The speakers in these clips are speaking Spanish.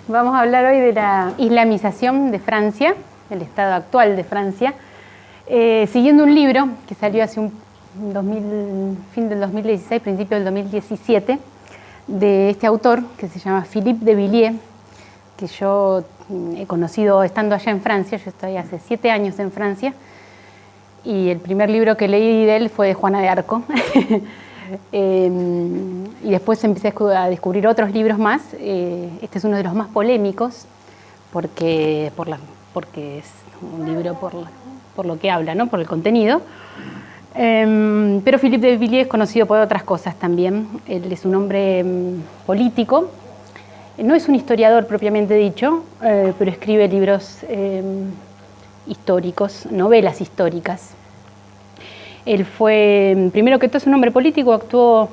Vamos a hablar hoy de la islamización de Francia, el estado actual de Francia, siguiendo un libro que salió hace fin del 2016, principio del 2017, de este autor que se llama Philippe de Villiers, que yo he conocido estando allá en Francia. Yo estoy hace 7 años en Francia y el primer libro que leí de él fue de Juana de Arco. Y después empecé a descubrir otros libros más. Este es uno de los más polémicos porque es un libro por lo que habla, ¿no? Por el contenido. Pero Philippe de Villiers es conocido por otras cosas también. Él es un hombre político. No es un historiador propiamente dicho, pero escribe libros históricos, novelas históricas. Él fue, primero que todo, es un hombre político, actuó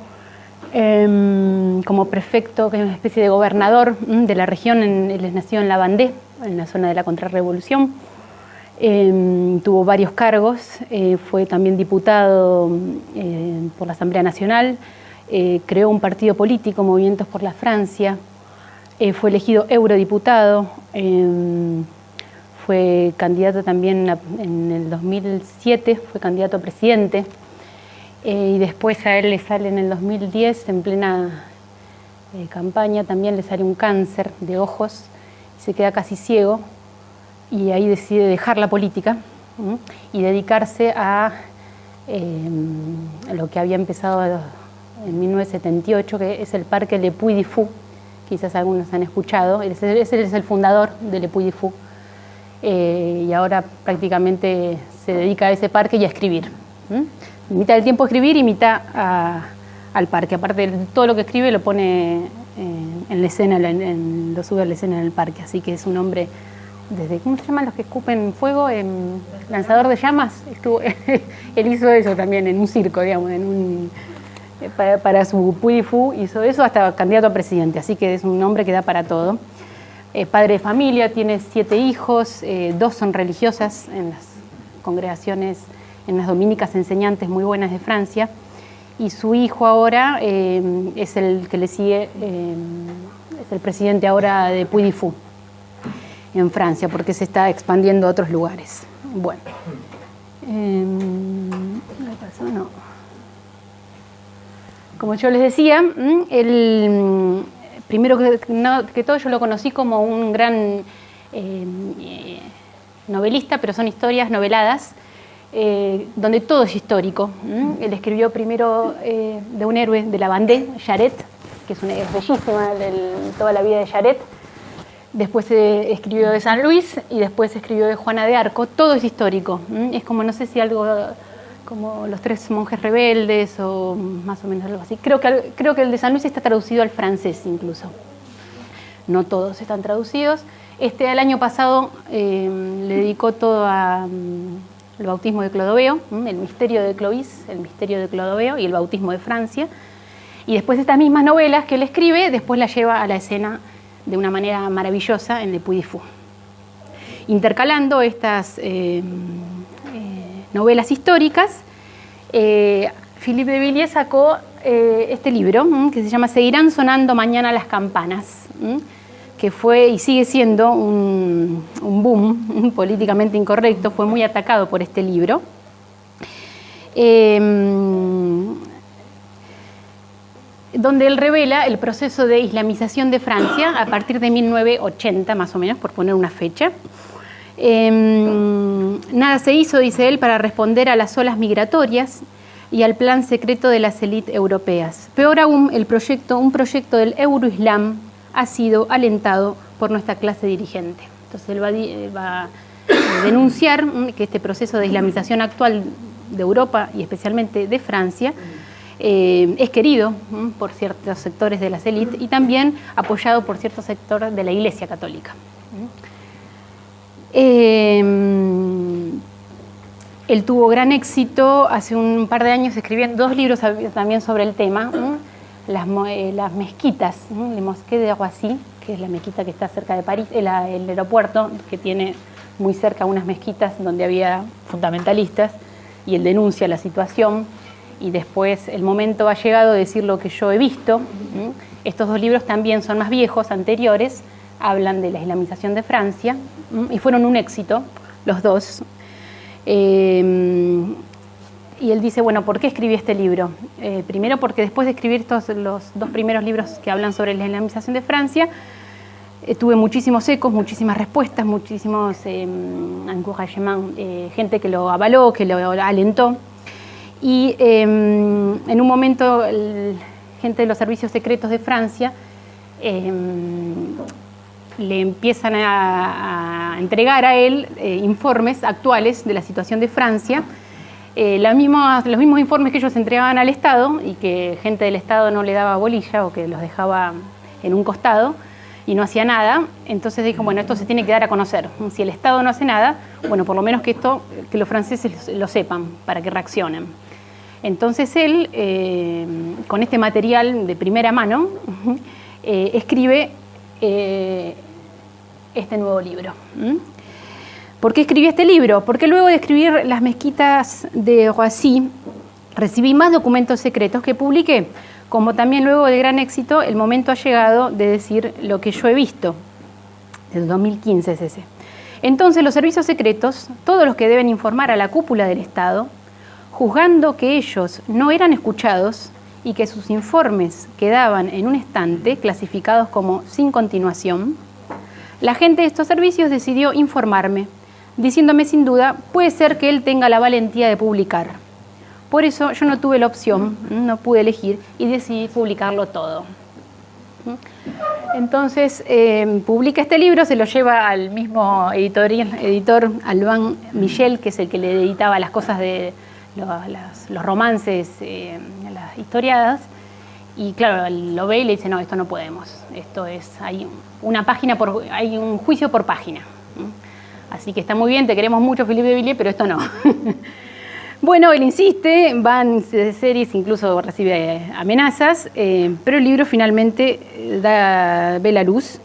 como prefecto, que es una especie de gobernador de la región. Él nació en La Vendée, en la zona de la Contrarrevolución. Tuvo varios cargos, fue también diputado por la Asamblea Nacional, creó un partido político, Movimientos por la Francia, fue elegido eurodiputado, fue candidato también en el 2007, fue candidato a presidente, y después a él le sale en el 2010, en plena campaña, también le sale un cáncer de ojos, se queda casi ciego, y ahí decide dejar la política y dedicarse a lo que había empezado en 1978, que es el Parque Le Puy du Fou. Quizás algunos han escuchado. Él es el fundador de Le Puy du Fou, y ahora prácticamente se dedica a ese parque y a escribir. Mitad del tiempo a escribir y mitad al parque. Aparte de todo lo que escribe lo pone en la escena, lo sube a la escena en el parque. Así que es un hombre, desde, ¿cómo se llaman los que escupen fuego? Lanzador de llamas. Él hizo eso también en un circo, digamos, para su Puy du Fou hizo eso, hasta candidato a presidente. Así que es un hombre que da para todo. Padre de familia, tiene 7 hijos, 2 son religiosas en las congregaciones, en las dominicas enseñantes muy buenas de Francia, y su hijo ahora es el que le sigue, es el presidente ahora de Puy du Fou en Francia, porque se está expandiendo a otros lugares. Bueno, ¿qué pasó? No. Como yo les decía, primero que todo yo lo conocí como un gran novelista, pero son historias noveladas, donde todo es histórico. Él escribió primero de un héroe de La Vendée, Jaret, que es bellísima toda la vida de Jaret. Después escribió de San Luis y después escribió de Juana de Arco. Todo es histórico. Es como, no sé si algo como Los 3 monjes rebeldes o más o menos algo así. Creo que el de San Luis está traducido al francés incluso. No todos están traducidos. El año pasado le dedicó todo al bautismo de Clodoveo, el misterio de Clovis, el misterio de Clodoveo y el bautismo de Francia. Y después estas mismas novelas que él escribe, después las lleva a la escena de una manera maravillosa en Le Puy du Fou. Intercalando estas novelas históricas, Philippe de Villiers sacó este libro que se llama Seguirán sonando mañana las campanas, que fue y sigue siendo un boom políticamente incorrecto. Fue muy atacado por este libro. Donde él revela el proceso de islamización de Francia a partir de 1980, más o menos, por poner una fecha. Nada se hizo, dice él, para responder a las olas migratorias y al plan secreto de las élites europeas. Peor aún, un proyecto del Euroislam ha sido alentado por nuestra clase dirigente. Entonces él va a denunciar que este proceso de islamización actual de Europa y especialmente de Francia es querido por ciertos sectores de las élites y también apoyado por ciertos sectores de la Iglesia Católica. Él tuvo gran éxito hace un par de años escribiendo 2 libros también sobre el tema, las mezquitas, Le Mosquée de Roissy, que es la mezquita que está cerca de París, el aeropuerto que tiene muy cerca unas mezquitas donde había fundamentalistas, y él denuncia la situación. Y después El momento ha llegado de decir lo que yo he visto. Estos 2 libros también son más viejos, anteriores hablan de la islamización de Francia y fueron un éxito los dos. Y él dice, bueno, ¿por qué escribí este libro? Primero porque después de escribir los dos primeros libros que hablan sobre la islamización de Francia, tuve muchísimos ecos, muchísimas respuestas, muchísimos encouragement, gente que lo avaló, que lo alentó. Y en un momento, gente de los servicios secretos de Francia le empiezan a entregar a él informes actuales de la situación de Francia, los mismos informes que ellos entregaban al Estado y que gente del Estado no le daba bolilla o que los dejaba en un costado y no hacía nada. Entonces dijo, bueno, esto se tiene que dar a conocer. Si el Estado no hace nada, bueno, por lo menos que los franceses lo sepan para que reaccionen. Entonces él, con este material de primera mano, escribe este nuevo libro. ¿Por qué escribí este libro? Porque luego de escribir Las mezquitas de Roissy, recibí más documentos secretos que publiqué, como también luego de gran éxito, el momento ha llegado de decir lo que yo he visto. Del 2015 es ese. Entonces los servicios secretos, todos los que deben informar a la cúpula del Estado, juzgando que ellos no eran escuchados y que sus informes quedaban en un estante clasificados como sin continuación, la gente de estos servicios decidió informarme, diciéndome sin duda, puede ser que él tenga la valentía de publicar. Por eso yo no tuve la opción, no pude elegir y decidí publicarlo todo. Entonces publica este libro, se lo lleva al mismo editor Alban Michel, que es el que le editaba las cosas de los romances, las historiadas, y claro, lo ve y le dice, no, esto no podemos, hay un juicio por página. Así que está muy bien, te queremos mucho, Philippe de Villiers, pero esto no. Bueno, él insiste, van series, incluso recibe amenazas, pero el libro finalmente ve la luz.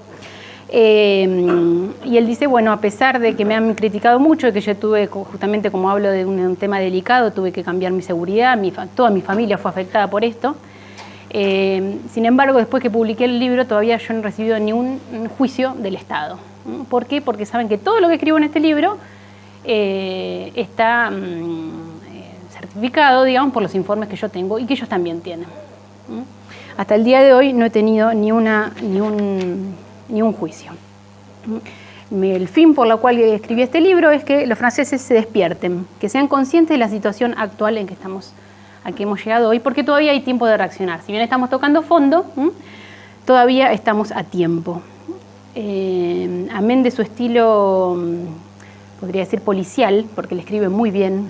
Y él dice, bueno, a pesar de que me han criticado mucho, que yo tuve, justamente como hablo de un tema delicado, tuve que cambiar mi seguridad, toda mi familia fue afectada por esto. Sin embargo, después que publiqué el libro, todavía yo no he recibido ni un juicio del Estado. ¿Por qué? Porque saben que todo lo que escribo en este libro está certificado, digamos, por los informes que yo tengo y que ellos también tienen. Hasta el día de hoy no he tenido ni un juicio. El fin por el cual escribí este libro es que los franceses se despierten, que sean conscientes de la situación actual en que a que hemos llegado hoy, porque todavía hay tiempo de reaccionar. Si bien estamos tocando fondo, todavía estamos a tiempo. Amén de su estilo, podría decir policial, porque le escribe muy bien.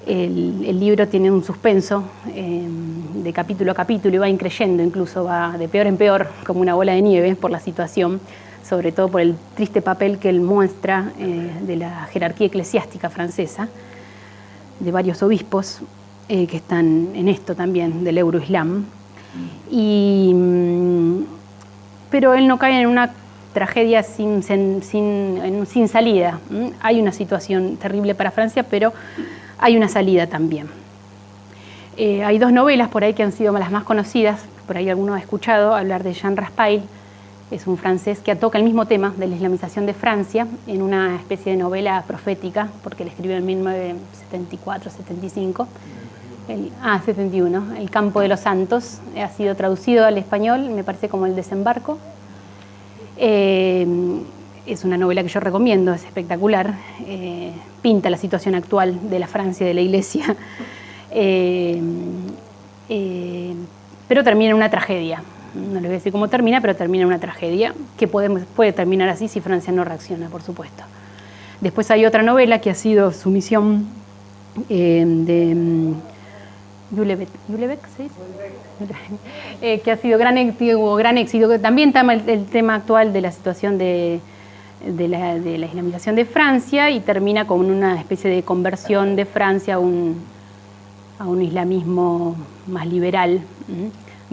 El libro tiene un suspenso de capítulo a capítulo y va increyendo, incluso va de peor en peor, como una bola de nieve por la situación, sobre todo por el triste papel que él muestra de la jerarquía eclesiástica francesa, de varios obispos que están en esto también, del Euroislam. Pero él no cae en una tragedia sin salida. Hay una situación terrible para Francia, pero hay una salida también. Hay dos novelas por ahí que han sido las más conocidas, por ahí alguno ha escuchado hablar de Jean Raspail, es un francés que toca el mismo tema de la islamización de Francia en una especie de novela profética, porque él escribió en 1974-75. 71, El campo de los santos, ha sido traducido al español, me parece como El desembarco. Es una novela que yo recomiendo, es espectacular, pinta la situación actual de la Francia de la Iglesia, pero termina en una tragedia. No les voy a decir cómo termina, pero termina en una tragedia que puede terminar así si Francia no reacciona, por supuesto. Después hay otra novela que ha sido sumisión de Jules Beck, ¿sí? Que ha sido gran éxito, que también toma el tema actual de la situación de la islamización de Francia y termina con una especie de conversión de Francia a un islamismo más liberal,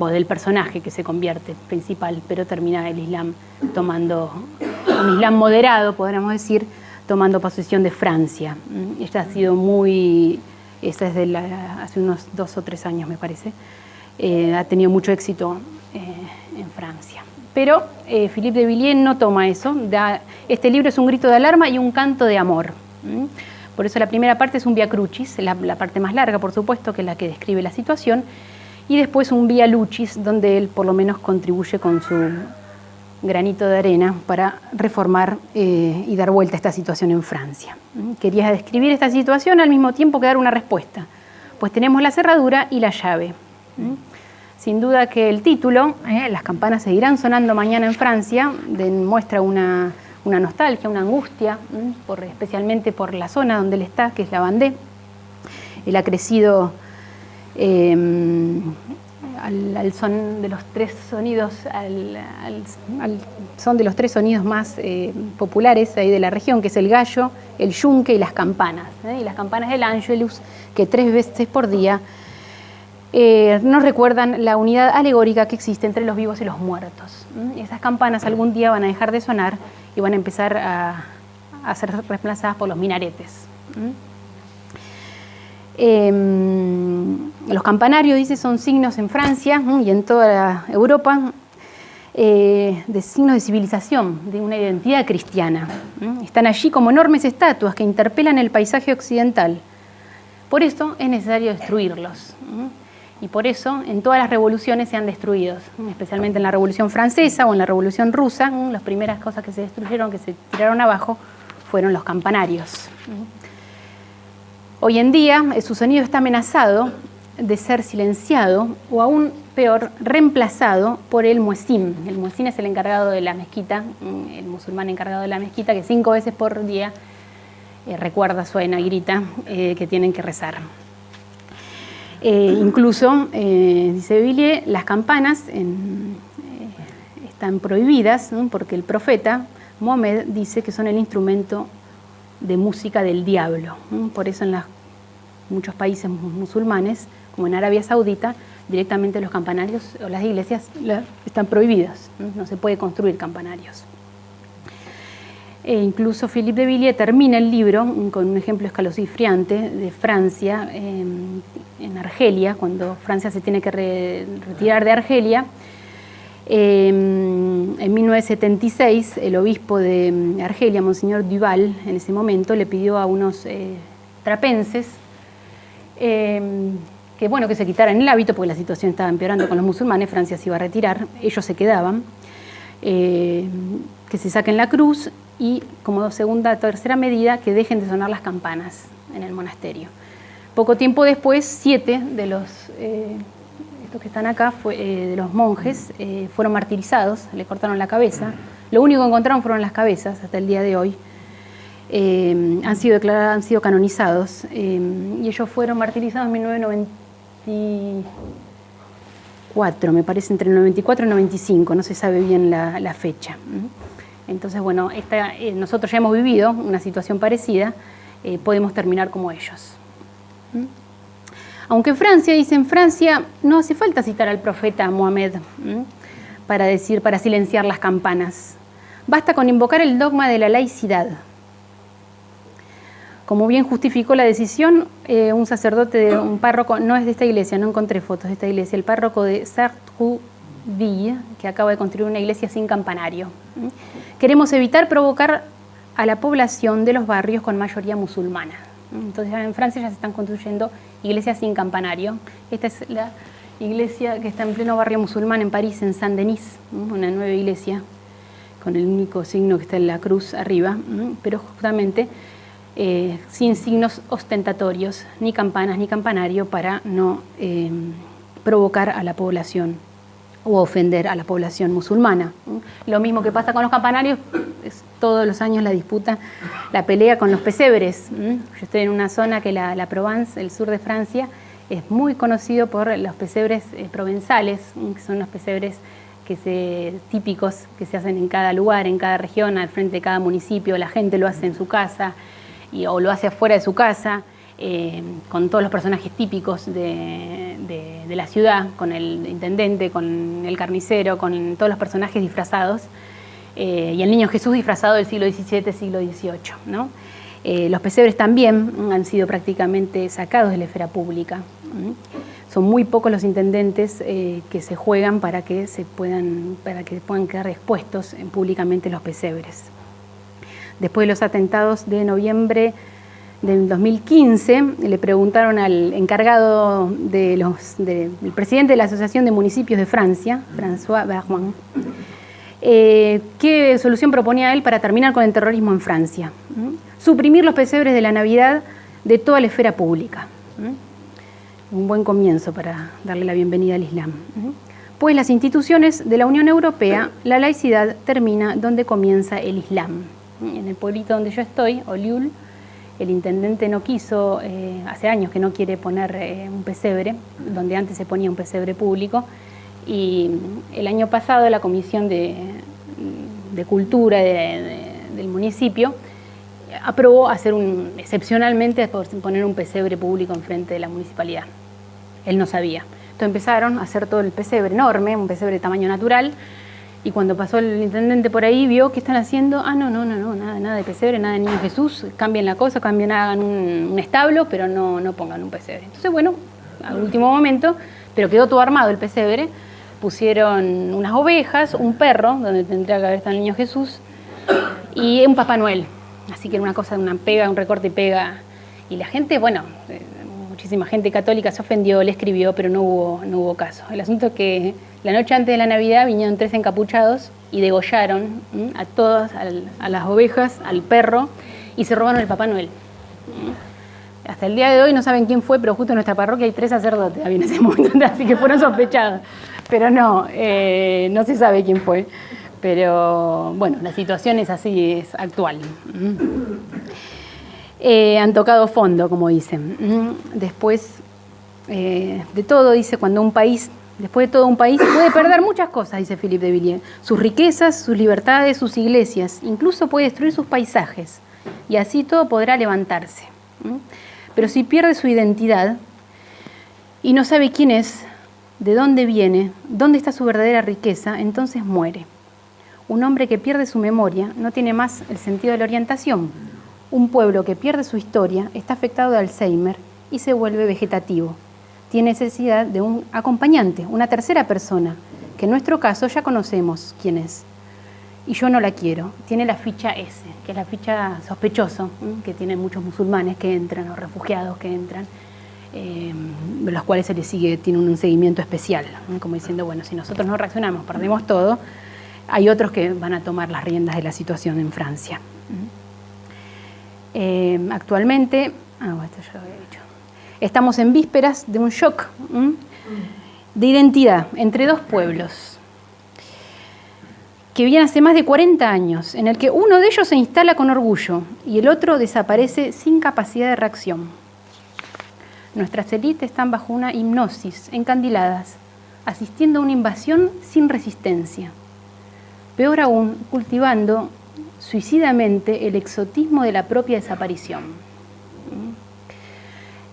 del personaje que se convierte principal, pero termina el Islam tomando un Islam moderado, podríamos decir, tomando posesión de Francia. Esta ha sido esta es de hace unos 2 o 3 años, me parece. Ha tenido mucho éxito en Francia. Pero Philippe de Villiers no toma eso. Este libro es un grito de alarma y un canto de amor. Por eso la primera parte es un Via Crucis, la parte más larga, por supuesto, que es la que describe la situación, y después un Via Lucis, donde él por lo menos contribuye con su granito de arena para reformar y dar vuelta a esta situación en Francia. Quería describir esta situación al mismo tiempo que dar una respuesta, pues tenemos la cerradura y la llave. Sin duda que el título, Las campanas seguirán sonando mañana en Francia, demuestra una nostalgia, una angustia, especialmente por la zona donde él está, que es la Vendée. Él ha crecido al son de los tres sonidos, al son de los tres sonidos más populares ahí de la región, que es el gallo, el yunque y las campanas. Y las campanas del Angelus, que 3 veces por día nos recuerdan la unidad alegórica que existe entre los vivos y los muertos. Esas campanas algún día van a dejar de sonar y van a empezar a ser reemplazadas por los minaretes. Los campanarios, dice, son signos en Francia y en toda Europa de signos de civilización, de una identidad cristiana. Están allí como enormes estatuas que interpelan el paisaje occidental. Por eso es necesario destruirlos. Y por eso en todas las revoluciones se han destruido, especialmente en la Revolución Francesa o en la Revolución Rusa. Las primeras cosas que se destruyeron, que se tiraron abajo, fueron los campanarios. Hoy en día su sonido está amenazado de ser silenciado o aún peor, reemplazado por el muezín. El muezín es el encargado de la mezquita, el musulmán encargado de la mezquita, que 5 veces por día recuerda, suena y grita que tienen que rezar. Incluso, dice Villiers, las campanas están prohibidas, ¿no? Porque el profeta Mohammed dice que son el instrumento de música del diablo. Por eso en muchos países musulmanes, como en Arabia Saudita, directamente los campanarios o las iglesias están prohibidas. No se puede construir campanarios. Incluso Philippe de Villiers termina el libro con un ejemplo escalofriante de Francia, en Argelia, cuando Francia se tiene que retirar de Argelia. En 1976, el obispo de Argelia, Monseñor Duval, en ese momento le pidió a unos trapenses que se quitaran el hábito, porque la situación estaba empeorando con los musulmanes. Francia se iba a retirar, ellos se quedaban, que se saquen la cruz y, como segunda o tercera medida, que dejen de sonar las campanas en el monasterio. Poco tiempo después, 7 de los estos que están acá, de los monjes, fueron martirizados, le cortaron la cabeza. Lo único que encontraron fueron las cabezas hasta el día de hoy. Han sido canonizados y ellos fueron martirizados en 1994, me parece, entre el 94 y el 95, no se sabe bien la fecha. Entonces, bueno, nosotros ya hemos vivido una situación parecida, podemos terminar como ellos. Aunque en Francia no hace falta citar al profeta Mohammed para silenciar las campanas. Basta con invocar el dogma de la laicidad. Como bien justificó la decisión, un sacerdote, un párroco, no es de esta iglesia, no encontré fotos de esta iglesia, el párroco de Sartrouville, que acaba de construir una iglesia sin campanario. Queremos evitar provocar a la población de los barrios con mayoría musulmana. Entonces en Francia ya se están construyendo iglesias sin campanario. Esta es la iglesia que está en pleno barrio musulmán en París, en Saint-Denis, una nueva iglesia con el único signo que está en la cruz arriba, pero justamente sin signos ostentatorios, ni campanas ni campanario, para no provocar a la población o ofender a la población musulmana. Lo mismo que pasa con los campanarios, es todos los años la disputa, la pelea con los pesebres. Yo estoy en una zona que la Provence, el sur de Francia, es muy conocido por los pesebres provenzales, que son los pesebres típicos que se hacen en cada lugar, en cada región, al frente de cada municipio. La gente lo hace en su casa o lo hace afuera de su casa, con todos los personajes típicos de la ciudad, con el intendente, con el carnicero, con todos los personajes disfrazados, y el niño Jesús disfrazado del siglo XVII, siglo XVIII, ¿no? Los pesebres también han sido prácticamente sacados de la esfera pública. Son muy pocos los intendentes que se juegan para que puedan quedar expuestos públicamente los pesebres. Después de los atentados de noviembre del 2015, le preguntaron al encargado del presidente de la Asociación de Municipios de Francia, François Bergman, qué solución proponía él para terminar con el terrorismo en Francia. Suprimir los pesebres de la Navidad de toda la esfera pública. Un buen comienzo para darle la bienvenida al Islam. Pues las instituciones de la Unión Europea, la laicidad termina donde comienza el Islam. En el pueblito donde yo estoy, Olioul, el intendente no quiso, hace años que no quiere poner un pesebre, donde antes se ponía un pesebre público, y el año pasado la Comisión de Cultura del municipio aprobó hacer excepcionalmente poner un pesebre público enfrente de la municipalidad. Él no sabía. Entonces empezaron a hacer todo el pesebre enorme, un pesebre de tamaño natural, y cuando pasó el intendente por ahí, vio qué están haciendo. No, nada de pesebre, nada de Niño Jesús, cambien la cosa, hagan un establo, pero no pongan un pesebre. Entonces, bueno, al último momento, pero quedó todo armado el pesebre, pusieron unas ovejas, un perro, donde tendría que haber estado el Niño Jesús, y un Papá Noel. Así que era una cosa, una pega, un recorte y pega. Y la gente, bueno, muchísima gente católica se ofendió, le escribió, pero no hubo caso. El asunto es que la noche antes de la Navidad vinieron 3 encapuchados y degollaron a todas, a las ovejas, al perro, y se robaron el Papá Noel. Hasta el día de hoy no saben quién fue, pero justo en nuestra parroquia hay 3 sacerdotes en ese momento, así que fueron sospechados. Pero no se sabe quién fue. Pero bueno, la situación es así, es actual. Han tocado fondo, como dicen. Después de todo, dice, después de todo un país puede perder muchas cosas, dice Philippe de Villiers. Sus riquezas, sus libertades, sus iglesias, incluso puede destruir sus paisajes. Y así todo podrá levantarse. Pero si pierde su identidad y no sabe quién es, de dónde viene, dónde está su verdadera riqueza, entonces muere. Un hombre que pierde su memoria no tiene más el sentido de la orientación. Un pueblo que pierde su historia está afectado de Alzheimer y se vuelve vegetativo. Tiene necesidad de un acompañante, una tercera persona, que en nuestro caso ya conocemos quién es. Y yo no la quiero. Tiene la ficha S, que es la ficha sospechoso, que tienen muchos musulmanes que entran o refugiados que entran, los cuales se les tiene un seguimiento especial, como diciendo, bueno, si nosotros no reaccionamos, perdemos todo. Hay otros que van a tomar las riendas de la situación en Francia. Actualmente, esto ya lo había dicho, estamos en vísperas de un shock de identidad entre 2 pueblos que viene hace más de 40 años, en el que uno de ellos se instala con orgullo y el otro desaparece sin capacidad de reacción. Nuestras élites están bajo una hipnosis, encandiladas, asistiendo a una invasión sin resistencia. Peor aún, cultivando suicidamente el exotismo de la propia desaparición.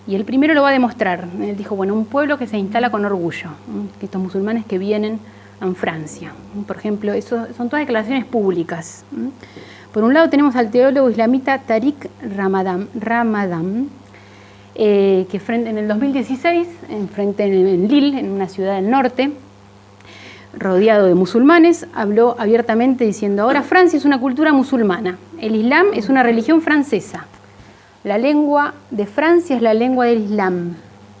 Y el primero lo va a demostrar. Él dijo, bueno, un pueblo que se instala con orgullo, que estos musulmanes que vienen en Francia. Por ejemplo, eso son todas declaraciones públicas. Por un lado tenemos al teólogo islamita Tariq Ramadan, que en el 2016, en Lille, en una ciudad del norte, rodeado de musulmanes, habló abiertamente diciendo, ahora Francia es una cultura musulmana, el Islam es una religión francesa, la lengua de Francia es la lengua del Islam.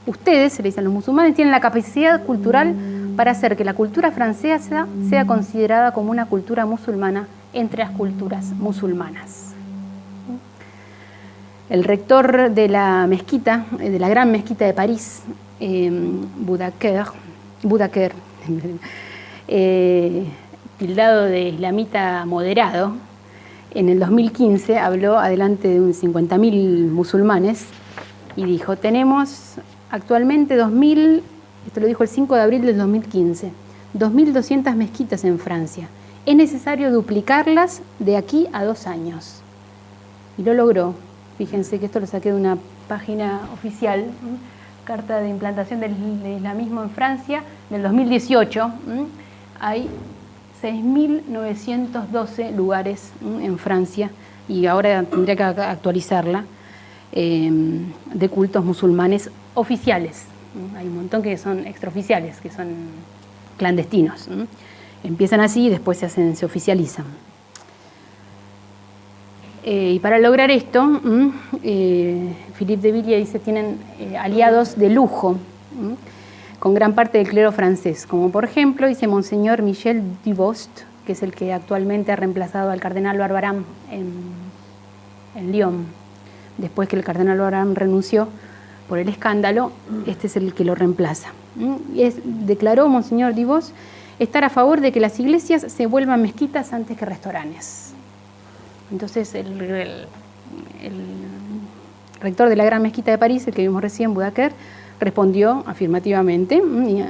Ustedes, se le dicen los musulmanes, tienen la capacidad cultural para hacer que la cultura francesa sea considerada como una cultura musulmana entre las culturas musulmanas. El rector de la mezquita, de la gran mezquita de París, Boudaker, tildado de islamita moderado, en el 2015 habló adelante de 50.000 musulmanes y dijo, tenemos actualmente 2.000, esto lo dijo el 5 de abril del 2015, 2.200 mezquitas en Francia. Es necesario duplicarlas de aquí a 2 años. Y lo logró. Fíjense que esto lo saqué de una página oficial, Carta de Implantación del Islamismo en Francia, del 2018. Hay 6.912 lugares en Francia, y ahora tendría que actualizarla, de cultos musulmanes oficiales. Hay un montón que son extraoficiales, que son clandestinos. Empiezan así y después se oficializan. Y para lograr esto, Philippe de Villiers dice, tienen aliados de lujo, con gran parte del clero francés, como por ejemplo, dice Monseñor Michel Dubost, que es el que actualmente ha reemplazado al cardenal Barbaram en Lyon. Después que el cardenal Barbaram renunció por el escándalo, este es el que lo reemplaza. Declaró Monseñor Dubost estar a favor de que las iglesias se vuelvan mezquitas antes que restaurantes. Entonces el rector de la Gran Mezquita de París, el que vimos recién, Boudaker, respondió afirmativamente, y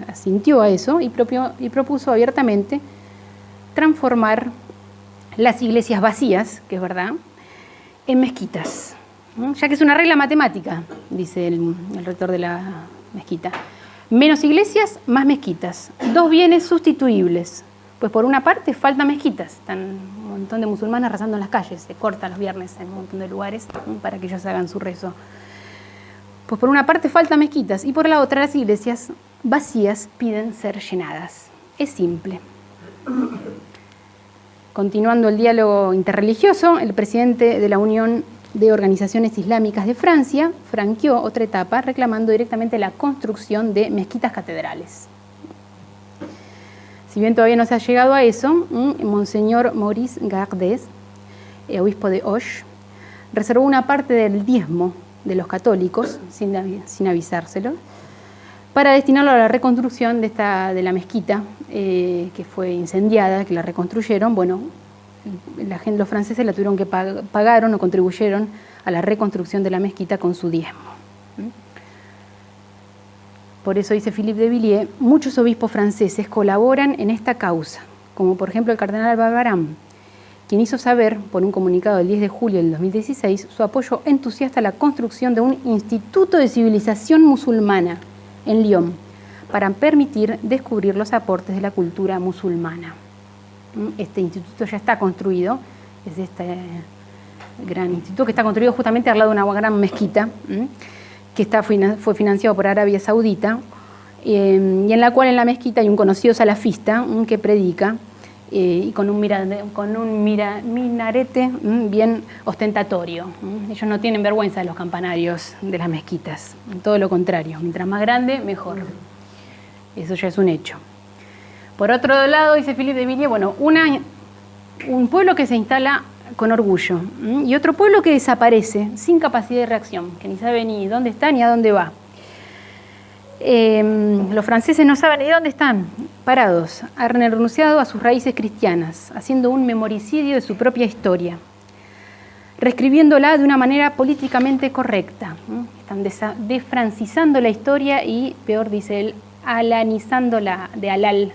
asintió a eso y propuso abiertamente transformar las iglesias vacías, que es verdad, en mezquitas, ya que es una regla matemática, dice el rector de la mezquita. Menos iglesias, más mezquitas. Dos bienes sustituibles. Pues por una parte faltan mezquitas, están un montón de musulmanes rezando en las calles, se cortan los viernes en un montón de lugares para que ellos hagan su rezo. Pues por una parte faltan mezquitas y por la otra las iglesias vacías piden ser llenadas. Es simple. Continuando el diálogo interreligioso, el presidente de la Unión de Organizaciones Islámicas de Francia franqueó otra etapa reclamando directamente la construcción de mezquitas catedrales. Si bien todavía no se ha llegado a eso, Monseñor Maurice Gardès, obispo de Auch, reservó una parte del diezmo de los católicos, sin avisárselo, para destinarlo a la reconstrucción de la mezquita que fue incendiada, que la reconstruyeron. Bueno, los franceses la tuvieron que pagaron o contribuyeron a la reconstrucción de la mezquita con su diezmo. Por eso dice Philippe de Villiers, muchos obispos franceses colaboran en esta causa, como por ejemplo el cardenal Barbaram, quien hizo saber, por un comunicado del 10 de julio del 2016, su apoyo entusiasta a la construcción de un instituto de civilización musulmana en Lyon, para permitir descubrir los aportes de la cultura musulmana. Este instituto ya está construido, es este gran instituto que está construido justamente al lado de una gran mezquita, que fue financiado por Arabia Saudita, y en la cual en la mezquita hay un conocido salafista que predica, y con un minarete bien ostentatorio. Ellos no tienen vergüenza de los campanarios de las mezquitas, todo lo contrario, mientras más grande, mejor. Eso ya es un hecho. Por otro lado, dice Philippe de Villiers, bueno, un pueblo que se instala con orgullo y otro pueblo que desaparece sin capacidad de reacción, que ni sabe ni dónde está ni a dónde va. Los franceses no saben ni dónde están parados, han renunciado a sus raíces cristianas, haciendo un memoricidio de su propia historia, reescribiéndola de una manera políticamente correcta. Están desfrancizando la historia y, peor dice él, alanizándola de halal.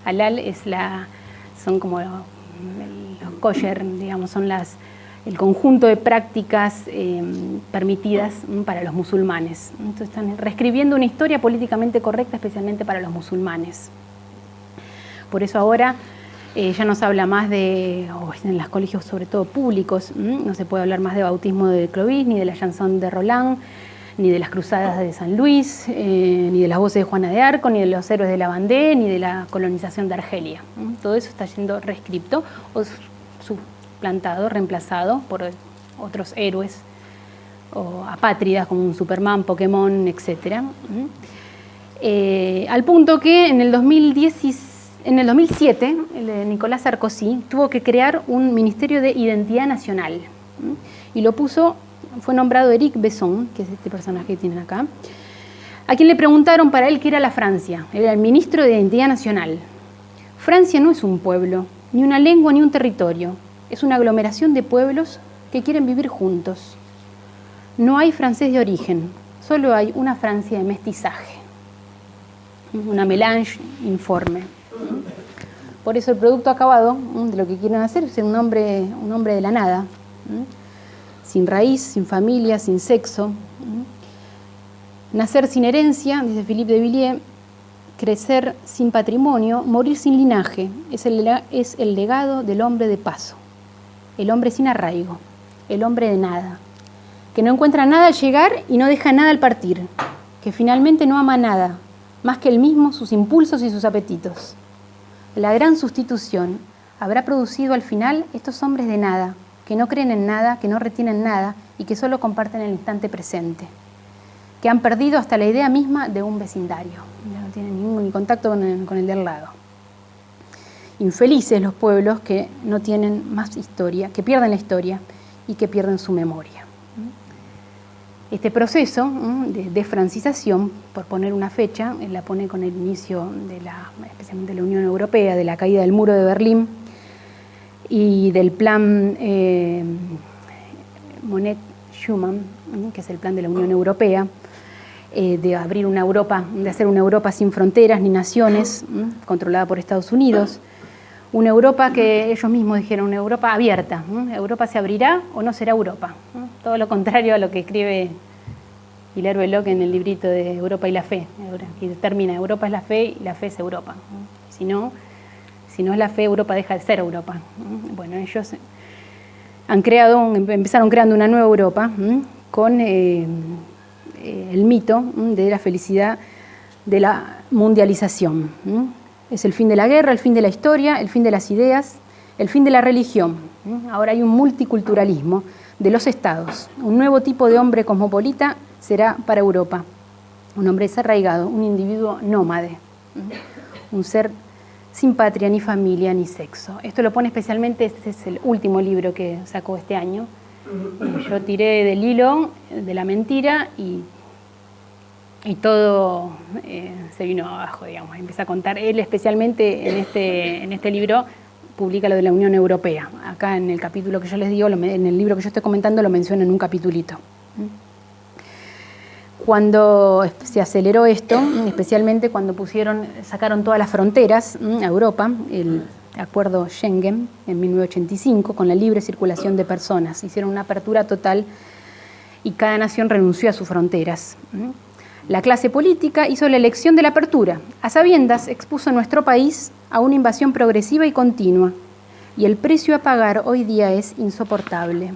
Halal son como los kosher, digamos, son el conjunto de prácticas permitidas para los musulmanes. Entonces están reescribiendo una historia políticamente correcta, especialmente para los musulmanes. Por eso ahora ya no se habla más en los colegios, sobre todo públicos, no se puede hablar más de bautismo de Clovis, ni de la chanson de Roland, ni de las cruzadas de San Luis, ni de las voces de Juana de Arco, ni de los héroes de la Vendée, ni de la colonización de Argelia. Todo eso está siendo reescrito o suplantado, reemplazado por otros héroes o apátridas como un Superman, Pokémon, etc. Al punto que en el 2007 Nicolás Sarkozy tuvo que crear un Ministerio de Identidad Nacional y fue nombrado Éric Besson, que es este personaje que tienen acá, a quien le preguntaron para él qué era la Francia. Él era el ministro de Identidad Nacional. Francia no es un pueblo, ni una lengua, ni un territorio. Es una aglomeración de pueblos que quieren vivir juntos. No hay francés de origen, solo hay una Francia de mestizaje, una mélange informe. Por eso el producto acabado de lo que quieren hacer es un hombre de la nada, sin raíz, sin familia, sin sexo. Nacer sin herencia, dice Philippe de Villiers, crecer sin patrimonio, morir sin linaje, es el legado del hombre de paso, el hombre sin arraigo, el hombre de nada, que no encuentra nada al llegar y no deja nada al partir, que finalmente no ama nada, más que él mismo, sus impulsos y sus apetitos. La gran sustitución habrá producido al final estos hombres de nada, que no creen en nada, que no retienen nada y que solo comparten el instante presente, que han perdido hasta la idea misma de un vecindario, no tienen ningún contacto con el del lado. Infelices los pueblos que no tienen más historia, que pierden la historia y que pierden su memoria. Este proceso de desfrancización, por poner una fecha, la pone con el inicio especialmente de la Unión Europea, de la caída del muro de Berlín y del plan Monet-Schuman, que es el plan de la Unión Europea, de abrir una Europa, de hacer una Europa sin fronteras ni naciones, controlada por Estados Unidos. Una Europa que ellos mismos dijeron, una Europa abierta. ¿Europa se abrirá o no será Europa? Todo lo contrario a lo que escribe Hilaire Belloc en el librito de Europa y la fe, que termina, Europa es la fe y la fe es Europa. Si no es la fe, Europa deja de ser Europa. Bueno, ellos empezaron creando una nueva Europa con el mito de la felicidad de la mundialización. Es el fin de la guerra, el fin de la historia, el fin de las ideas, el fin de la religión. Ahora hay un multiculturalismo de los estados. Un nuevo tipo de hombre cosmopolita será para Europa. Un hombre desarraigado, un individuo nómade. Un ser sin patria, ni familia, ni sexo. Esto lo pone especialmente, este es el último libro que sacó este año. Yo tiré del hilo de la mentira y todo se vino abajo, digamos. Empieza a contar, él especialmente en este libro publica lo de la Unión Europea. Acá en el capítulo que yo les digo, en el libro que yo estoy comentando, lo menciona en un capitulito. Cuando se aceleró esto, especialmente cuando sacaron todas las fronteras a Europa, el acuerdo Schengen en 1985, con la libre circulación de personas, hicieron una apertura total y cada nación renunció a sus fronteras. La clase política hizo la elección de la apertura. A sabiendas expuso a nuestro país a una invasión progresiva y continua. Y el precio a pagar hoy día es insoportable.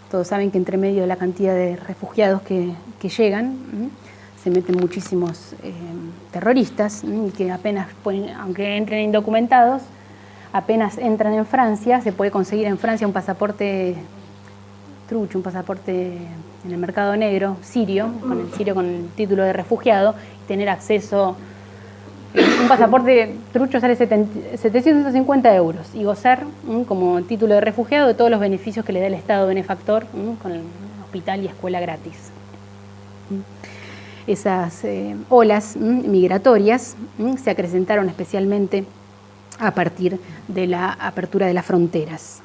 Todos saben que entre medio de la cantidad de refugiados que llegan, se meten muchísimos terroristas, y que apenas aunque entren indocumentados, apenas entran en Francia, se puede conseguir en Francia un pasaporte trucho, un pasaporte en el mercado negro sirio con el título de refugiado, y tener acceso. Un pasaporte trucho sale 750 euros y gozar como título de refugiado de todos los beneficios que le da el Estado benefactor, con el hospital y escuela gratis. Esas olas migratorias se acrecentaron especialmente a partir de la apertura de las fronteras.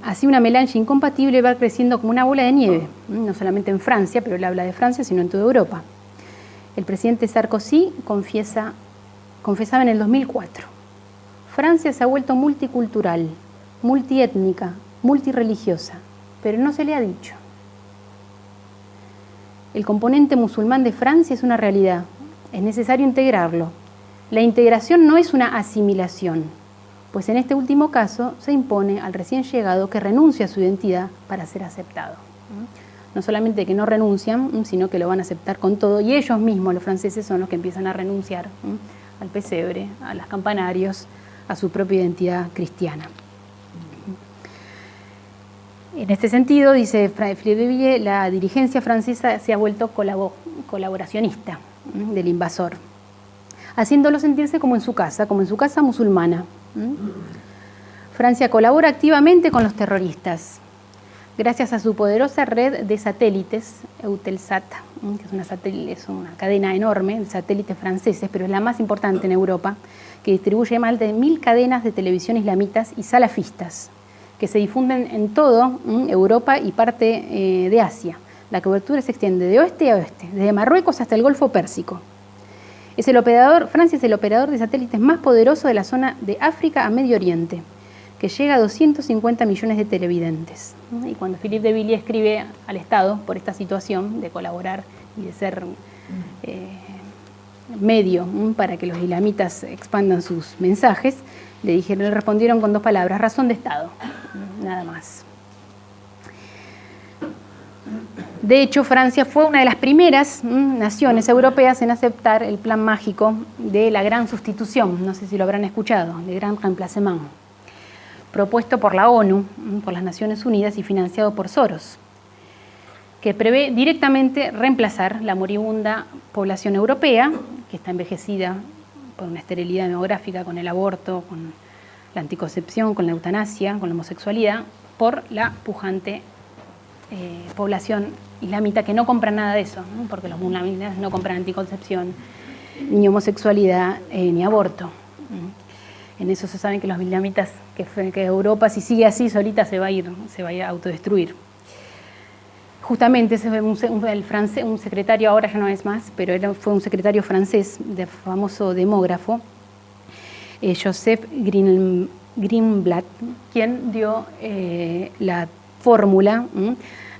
Así una melange incompatible va creciendo como una bola de nieve, no solamente en Francia, pero él habla de Francia, sino en toda Europa. El presidente Sarkozy confesaba en el 2004, Francia se ha vuelto multicultural, multiétnica, multireligiosa, pero no se le ha dicho. El componente musulmán de Francia es una realidad, es necesario integrarlo. La integración no es una asimilación, pues en este último caso se impone al recién llegado que renuncie a su identidad para ser aceptado. No solamente que no renuncian, sino que lo van a aceptar con todo, y ellos mismos, los franceses, son los que empiezan a renunciar al pesebre, a los campanarios, a su propia identidad cristiana. En este sentido, dice Philippe de Villiers, la dirigencia francesa se ha vuelto colaboracionista del invasor, haciéndolo sentirse como en su casa musulmana. Francia colabora activamente con los terroristas, gracias a su poderosa red de satélites, Eutelsat, que es una cadena enorme de satélites franceses, pero es la más importante en Europa, que distribuye más de 1000 cadenas de televisión islamitas y salafistas, que se difunden en todo Europa y parte de Asia. La cobertura se extiende de oeste a oeste, desde Marruecos hasta el Golfo Pérsico. Francia es el operador de satélites más poderoso de la zona de África a Medio Oriente, que llega a 250 millones de televidentes. Y cuando Philippe de Villiers escribe al Estado por esta situación de colaborar y de ser medio para que los islamitas expandan sus mensajes, le respondieron con 2 palabras, razón de Estado, nada más. De hecho, Francia fue una de las primeras naciones europeas en aceptar el plan mágico de la gran sustitución, no sé si lo habrán escuchado, de Grand Remplacement, propuesto por la ONU, por las Naciones Unidas y financiado por Soros, que prevé directamente reemplazar la moribunda población europea, que está envejecida por una esterilidad demográfica, con el aborto, con la anticoncepción, con la eutanasia, con la homosexualidad, por la pujante población islamita que no compra nada de eso, ¿no? Porque los musulmanes no compran anticoncepción, ni homosexualidad, ni aborto. En eso se saben que los islamitas, que Europa, si sigue así, solita se va a ir a autodestruir. Justamente ese fue un secretario, ahora ya no es más, pero fue un secretario francés, de famoso demógrafo, Joseph Greenblatt, quien dio la fórmula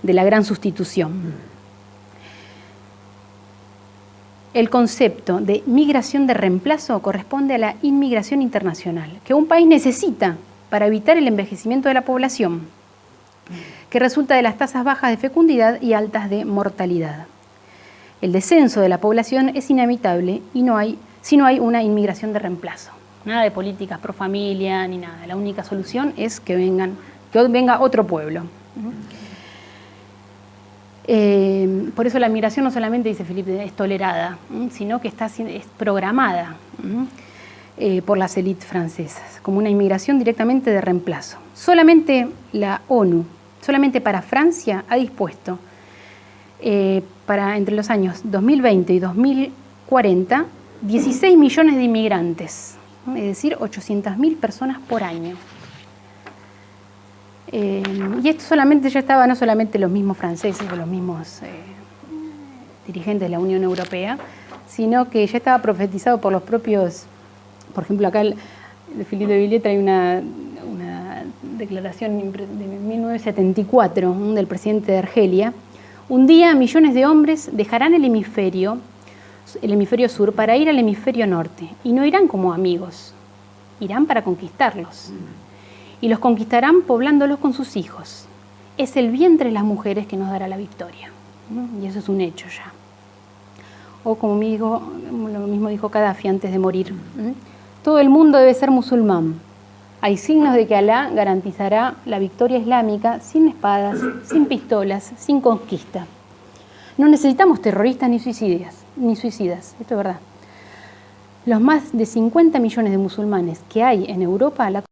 de la gran sustitución. El concepto de migración de reemplazo corresponde a la inmigración internacional, que un país necesita para evitar el envejecimiento de la población, que resulta de las tasas bajas de fecundidad y altas de mortalidad. El descenso de la población es inevitable si no hay una inmigración de reemplazo. Nada de políticas pro familia ni nada. La única solución es que venga otro pueblo. Por eso la migración no solamente, dice Felipe, es tolerada, sino que es programada por las élites francesas, como una inmigración directamente de reemplazo. Solamente la ONU, solamente para Francia, ha dispuesto para entre los años 2020 y 2040 16 millones de inmigrantes, es decir, 800.000 personas por año. Y esto solamente ya estaba, no solamente los mismos franceses o los mismos dirigentes de la Unión Europea, sino que ya estaba profetizado por los propios, por ejemplo, acá de Philippe de Villiers trae una declaración de 1974 del presidente de Argelia. Un día millones de hombres dejarán el hemisferio sur para ir al hemisferio norte, y no irán como amigos, irán para conquistarlos. Y los conquistarán poblándolos con sus hijos. Es el vientre de las mujeres que nos dará la victoria. Y eso es un hecho ya. O como lo mismo dijo Gaddafi antes de morir. Todo el mundo debe ser musulmán. Hay signos de que Alá garantizará la victoria islámica sin espadas, sin pistolas, sin conquista. No necesitamos terroristas ni suicidas. Esto es verdad. Los más de 50 millones de musulmanes que hay en Europa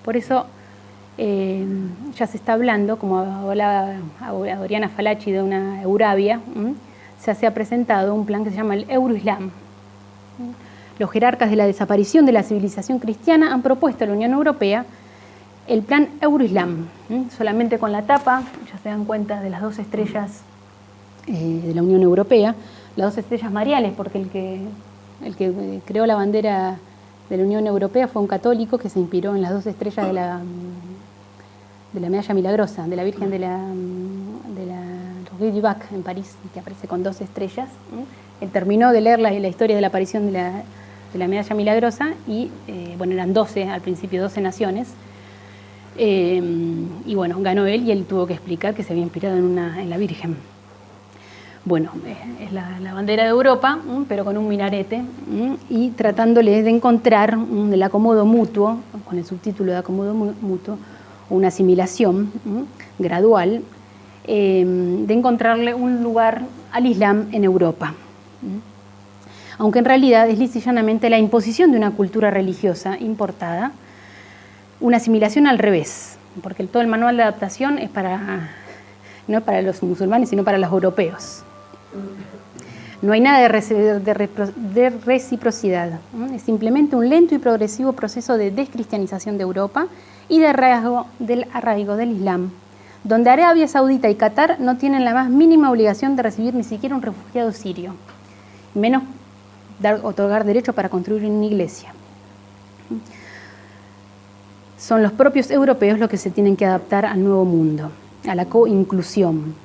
por eso ya se está hablando, como hablaba Oriana Fallaci de una Eurabia, se ha presentado un plan que se llama el Euroislam. Los jerarcas de la desaparición de la civilización cristiana han propuesto a la Unión Europea el plan Euroislam. Solamente con la tapa, ya se dan cuenta de las dos estrellas de la Unión Europea, las dos estrellas mariales, porque el que creó la bandera de la Unión Europea fue un católico que se inspiró en las dos estrellas de la medalla milagrosa, de la Virgen de la Rue du Bac en París, que aparece con dos estrellas. Él terminó de leer la historia de la aparición de la medalla milagrosa y, eran 12, al principio 12 naciones. Y bueno, ganó él y él tuvo que explicar que se había inspirado en la Virgen. Bueno, es la bandera de Europa, pero con un minarete, y tratándole de encontrar el acomodo mutuo, con el subtítulo de acomodo mutuo, una asimilación gradual, de encontrarle un lugar al Islam en Europa. Aunque en realidad es lisa y llanamente la imposición de una cultura religiosa importada, una asimilación al revés, porque todo el manual de adaptación es no es para los musulmanes, sino para los europeos. No hay nada de reciprocidad, es simplemente un lento y progresivo proceso de descristianización de Europa y de arraigo del Islam, donde Arabia Saudita y Qatar no tienen la más mínima obligación de recibir ni siquiera un refugiado sirio, menos otorgar derecho para construir una iglesia. Son los propios europeos los que se tienen que adaptar al nuevo mundo, a la co-inclusión,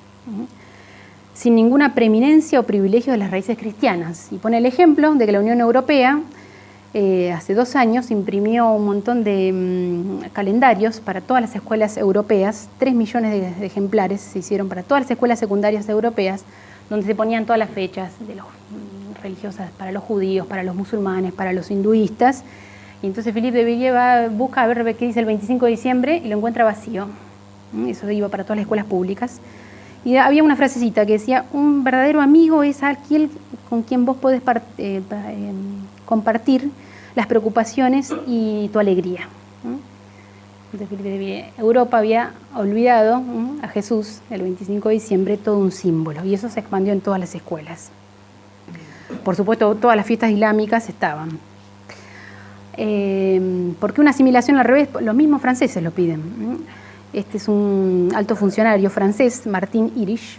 sin ninguna preeminencia o privilegio de las raíces cristianas. Y pone el ejemplo de que la Unión Europea hace 2 años, imprimió un montón de calendarios para todas las escuelas europeas. 3 millones de ejemplares se hicieron para todas las escuelas secundarias europeas, donde se ponían todas las fechas de los religiosas para los judíos, para los musulmanes, para los hinduistas. Y entonces Philippe de Villiers busca a ver qué dice el 25 de diciembre y lo encuentra vacío. Eso iba para todas las escuelas públicas. Y había una frasecita que decía: un verdadero amigo es aquel con quien vos podés compartir las preocupaciones y tu alegría. Europa había olvidado a Jesús el 25 de diciembre, todo un símbolo, y eso se expandió en todas las escuelas. Por supuesto, todas las fiestas islámicas estaban. Porque una asimilación al revés, los mismos franceses lo piden. Este es un alto funcionario francés, Martin Hirsch,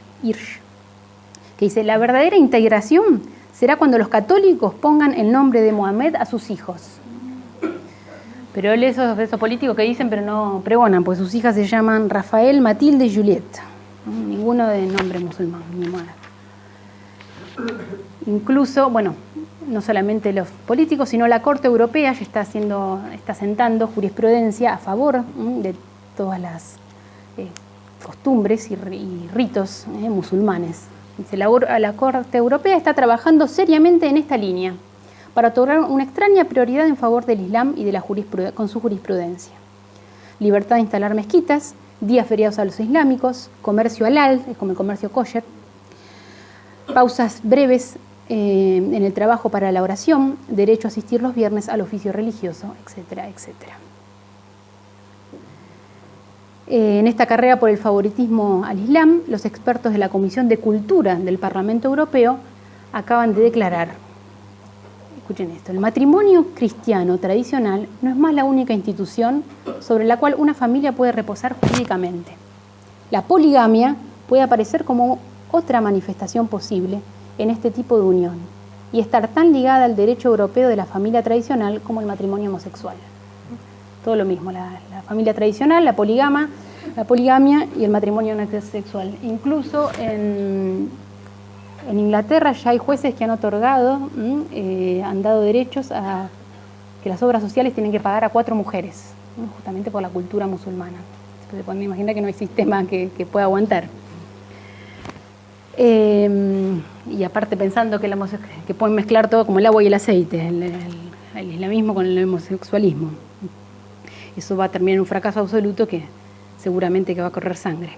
que dice: la verdadera integración será cuando los católicos pongan el nombre de Mohamed a sus hijos. Pero él esos políticos que dicen pero no pregonan, pues sus hijas se llaman Rafael, Matilde y Juliette. Ninguno de nombre musulmán, ni moda. Incluso, bueno, no solamente los políticos, sino la Corte Europea ya está sentando jurisprudencia a favor de todas las costumbres y ritos musulmanes. Dice: la Corte Europea está trabajando seriamente en esta línea para otorgar una extraña prioridad en favor del Islam y de con su jurisprudencia. Libertad de instalar mezquitas, días feriados a los islámicos, comercio halal, es como el comercio kosher, pausas breves en el trabajo para la oración, derecho a asistir los viernes al oficio religioso, etcétera, etcétera. En esta carrera por el favoritismo al Islam, los expertos de la Comisión de Cultura del Parlamento Europeo acaban de declarar, escuchen esto: el matrimonio cristiano tradicional no es más la única institución sobre la cual una familia puede reposar jurídicamente. La poligamia puede aparecer como otra manifestación posible en este tipo de unión y estar tan ligada al derecho europeo de la familia tradicional como el matrimonio homosexual. Todo lo mismo, la familia tradicional, la poligamia y el matrimonio homosexual. Incluso en Inglaterra ya hay jueces que han otorgado, han dado derechos a que las obras sociales tienen que pagar a 4 mujeres, justamente por la cultura musulmana. Se pueden imaginar que no hay sistema que pueda aguantar. Y aparte pensando que pueden mezclar todo como el agua y el aceite, el islamismo con el homosexualismo. Eso va a terminar en un fracaso absoluto que seguramente que va a correr sangre.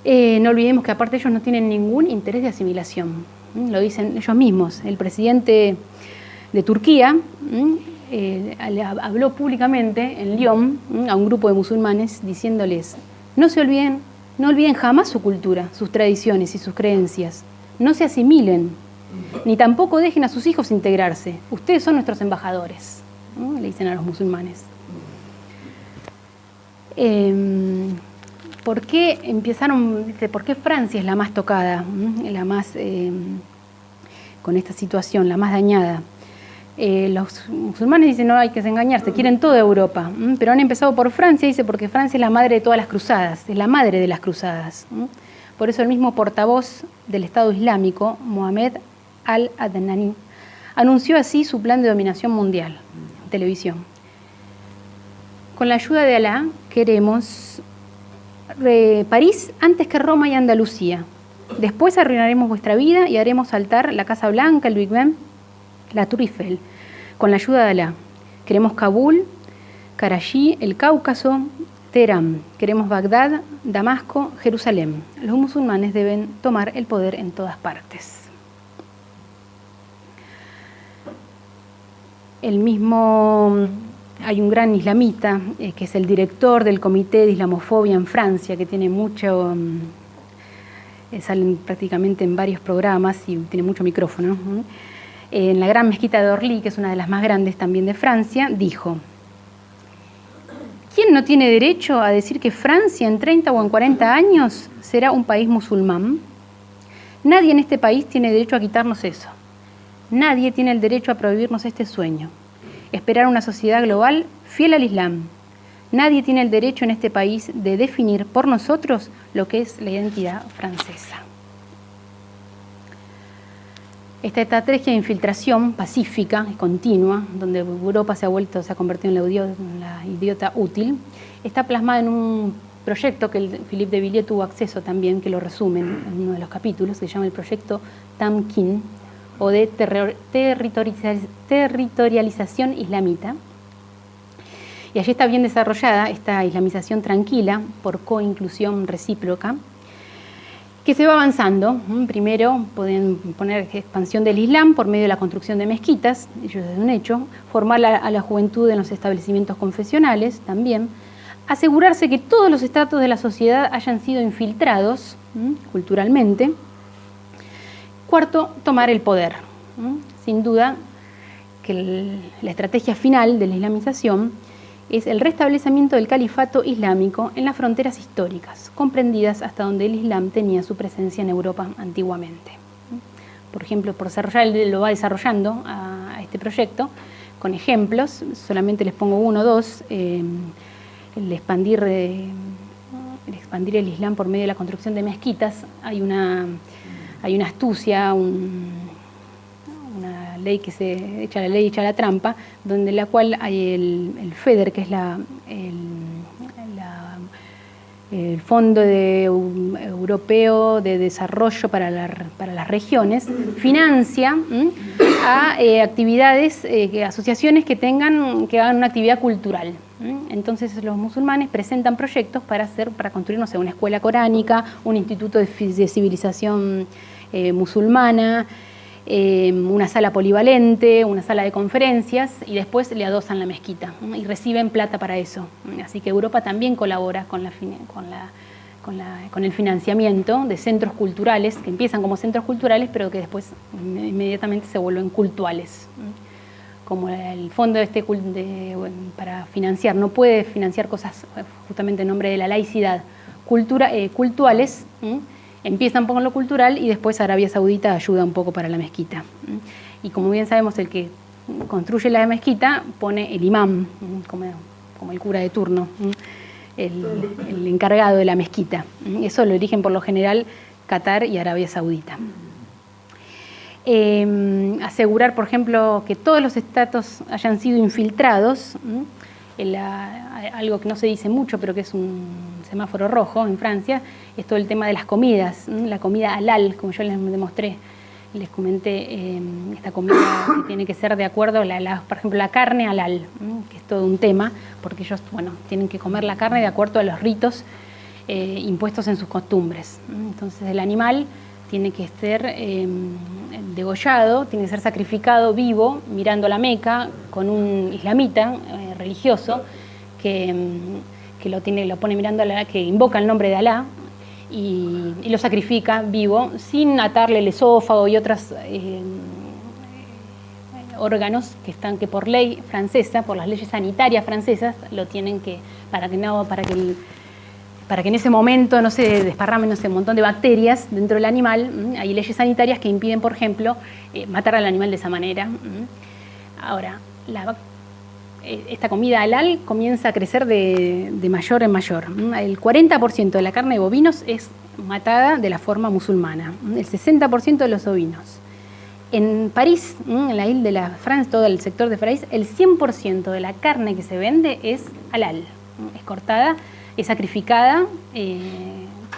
No olvidemos que aparte ellos no tienen ningún interés de asimilación. Lo dicen ellos mismos. El presidente de Turquía habló públicamente en Lyon a un grupo de musulmanes diciéndoles: no olviden jamás su cultura, sus tradiciones y sus creencias. No se asimilen, ni tampoco dejen a sus hijos integrarse. Ustedes son nuestros embajadores, le dicen a los musulmanes. ¿Por qué Francia es la más tocada, la más con esta situación, la más dañada? Los musulmanes dicen: no hay que engañarse, quieren toda Europa, pero han empezado por Francia, dice, porque Francia es la madre de todas las cruzadas, es la madre de las cruzadas. Por eso el mismo portavoz del Estado Islámico, Mohamed al-Adnani, anunció así su plan de dominación mundial en televisión. Con la ayuda de Alá queremos París antes que Roma y Andalucía. Después arruinaremos vuestra vida y haremos saltar la Casa Blanca, el Big Ben, la Tour Eiffel. Con la ayuda de Alá queremos Kabul, Karachi, el Cáucaso, Teherán. Queremos Bagdad, Damasco, Jerusalén. Los musulmanes deben tomar el poder en todas partes. Hay un gran islamita que es el director del Comité de Islamofobia en Francia, que tiene mucho, salen prácticamente en varios programas y tiene mucho micrófono. En la gran mezquita de Orly, que es una de las más grandes también de Francia, dijo: ¿quién no tiene derecho a decir que Francia en 30 o en 40 años será un país musulmán? Nadie en este país tiene derecho a quitarnos eso. Nadie tiene el derecho a prohibirnos este sueño. Esperar una sociedad global fiel al Islam. Nadie tiene el derecho en este país de definir por nosotros lo que es la identidad francesa. Esta estrategia de infiltración pacífica y continua, donde Europa se ha convertido en la idiota útil, está plasmada en un proyecto que Philippe de Villiers tuvo acceso también, que lo resume en uno de los capítulos, que se llama el proyecto Tamkin, o de territorialización islamita. Y allí está bien desarrollada esta islamización tranquila por coinclusión recíproca, que se va avanzando. Primero pueden poner expansión del Islam por medio de la construcción de mezquitas, ello es un hecho, formar a la juventud en los establecimientos confesionales también, asegurarse que todos los estratos de la sociedad hayan sido infiltrados culturalmente. Cuarto, tomar el poder. Sin duda que la estrategia final de la islamización es el restablecimiento del califato islámico en las fronteras históricas, comprendidas hasta donde el Islam tenía su presencia en Europa antiguamente. Por ejemplo, lo va desarrollando a este proyecto con ejemplos, solamente les pongo uno o dos. El expandir el Islam por medio de la construcción de mezquitas, hay una astucia, una ley que se echa la ley, echa la trampa, donde la cual hay el FEDER, que es el Fondo Europeo de Desarrollo para las Regiones, financia a actividades, asociaciones que hagan una actividad cultural. Entonces los musulmanes presentan proyectos para construir, no sé, una escuela coránica, un instituto de civilización musulmana, una sala polivalente, una sala de conferencias, y después le adosan la mezquita y reciben plata para eso. Así que Europa también colabora con el financiamiento de centros culturales, que empiezan como centros culturales, pero que después inmediatamente se vuelven cultuales. Como el fondo para financiar, no puede financiar cosas justamente en nombre de la laicidad, cultuales, empiezan con lo cultural y después Arabia Saudita ayuda un poco para la mezquita. Y como bien sabemos, el que construye la mezquita pone el imán, como el cura de turno, el encargado de la mezquita. Eso lo eligen por lo general Qatar y Arabia Saudita. Asegurar, por ejemplo, que todos los estratos hayan sido infiltrados, algo que no se dice mucho, pero que es un semáforo rojo en Francia, es todo el tema de las comidas, la comida halal, como yo les demostré, les comenté, esta comida que tiene que ser de acuerdo, por ejemplo, la carne halal, que es todo un tema, porque ellos, tienen que comer la carne de acuerdo a los ritos impuestos en sus costumbres. Entonces el animal tiene que ser degollado, tiene que ser sacrificado vivo, mirando la Meca, con un islamita religioso que lo pone mirando a Alá, que invoca el nombre de Alá y lo sacrifica vivo, sin atarle el esófago y otros órganos que por ley francesa, por las leyes sanitarias francesas, lo tienen que, para que en ese momento no se desparramen un montón de bacterias dentro del animal. Hay leyes sanitarias que impiden, por ejemplo, matar al animal de esa manera. Ahora, esta comida halal comienza a crecer de mayor en mayor. El 40% de la carne de bovinos es matada de la forma musulmana, el 60% de los ovinos. En París, en la isla de la Francia, todo el sector de París, el 100% de la carne que se vende es halal, es cortada, es sacrificada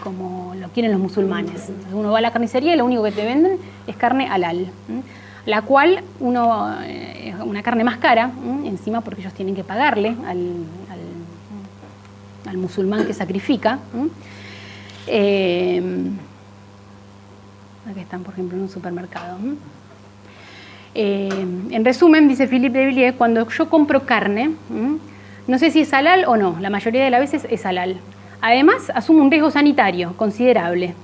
como lo quieren los musulmanes. Entonces uno va a la carnicería y lo único que te venden es carne halal, la cual una carne más cara, encima porque ellos tienen que pagarle al musulmán que sacrifica. Aquí están, por ejemplo, en un supermercado. En resumen, dice Philippe de Villiers, cuando yo compro carne, no sé si es halal o no, la mayoría de las veces es halal. Además, asumo un riesgo sanitario considerable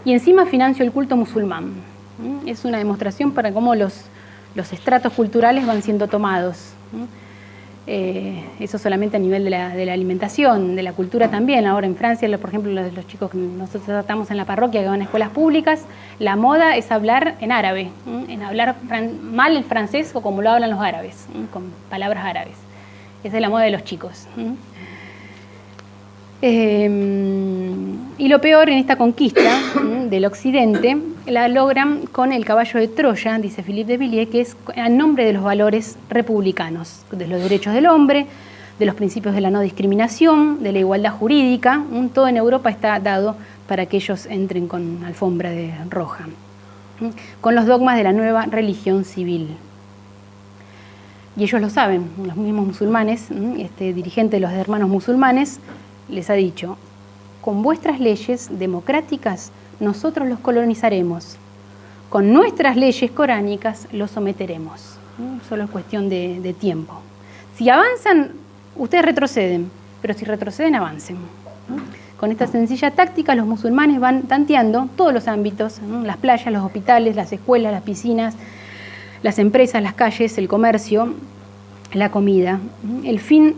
y encima financio el culto musulmán. Es una demostración para cómo los estratos culturales van siendo tomados. Eso solamente a nivel de la alimentación, de la cultura también. Ahora en Francia, por ejemplo, los chicos que nosotros tratamos en la parroquia que van a escuelas públicas, la moda es hablar en árabe, en hablar mal el francés o como lo hablan los árabes, con palabras árabes. Esa es la moda de los chicos. Y Y lo peor en esta conquista del occidente la logran con el caballo de Troya, dice Philippe de Villiers, que es a nombre de los valores republicanos, de los derechos del hombre, de los principios de la no discriminación, de la igualdad jurídica. Todo en Europa está dado para que ellos entren con alfombra roja, con los dogmas de la nueva religión civil. Y ellos lo saben, los mismos musulmanes, este dirigente de los hermanos musulmanes les ha dicho: con vuestras leyes democráticas nosotros los colonizaremos, con nuestras leyes coránicas los someteremos. Solo es cuestión de tiempo. Si avanzan, ustedes retroceden, pero si retroceden, avancen. Con esta sencilla táctica los musulmanes van tanteando todos los ámbitos, las playas, los hospitales, las escuelas, las piscinas, las empresas, las calles, el comercio, la comida. El fin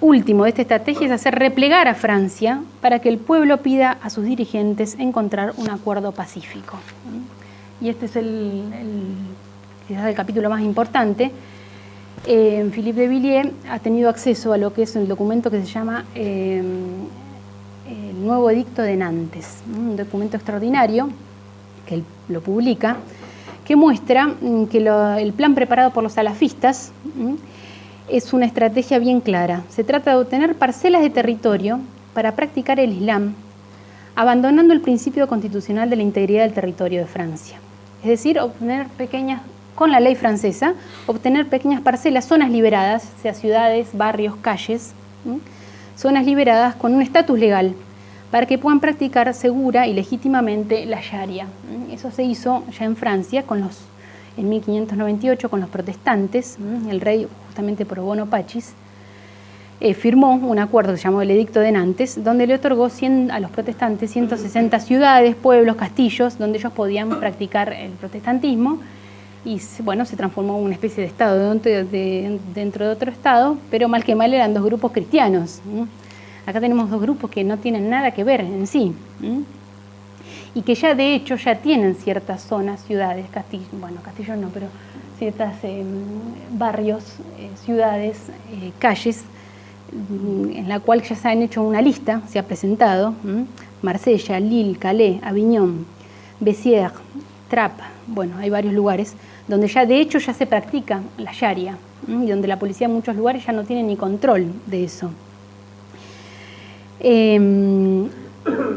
último de esta estrategia es hacer replegar a Francia para que el pueblo pida a sus dirigentes encontrar un acuerdo pacífico. Y este es quizás el capítulo más importante. Philippe de Villiers ha tenido acceso a lo que es el documento que se llama el Nuevo Edicto de Nantes, un documento extraordinario que él lo publica, que muestra que el plan preparado por los salafistas es una estrategia bien clara. Se trata de obtener parcelas de territorio para practicar el Islam, abandonando el principio constitucional de la integridad del territorio de Francia. Es decir, obtener con la ley francesa, obtener pequeñas parcelas, zonas liberadas, sea ciudades, barrios, calles, zonas liberadas con un estatus legal, para que puedan practicar segura y legítimamente la Sharia. Eso se hizo ya en Francia en 1598 con los protestantes. El rey, justamente Pro Bono Pachis, firmó un acuerdo que se llamó el Edicto de Nantes, donde le otorgó a los protestantes 160 ciudades, pueblos, castillos, donde ellos podían practicar el protestantismo. Y bueno, se transformó en una especie de estado dentro de otro estado, pero mal que mal eran dos grupos cristianos. Acá tenemos dos grupos que no tienen nada que ver en sí, y que ya de hecho ya tienen ciertas zonas, ciudades, castillos no, pero ciertas barrios, ciudades, calles, en la cual ya se han hecho una lista, se ha presentado: Marsella, Lille, Calais, Avignon, Béziers, Trappes. Bueno, hay varios lugares donde ya de hecho ya se practica la Sharia, y donde la policía en muchos lugares ya no tiene ni control de eso.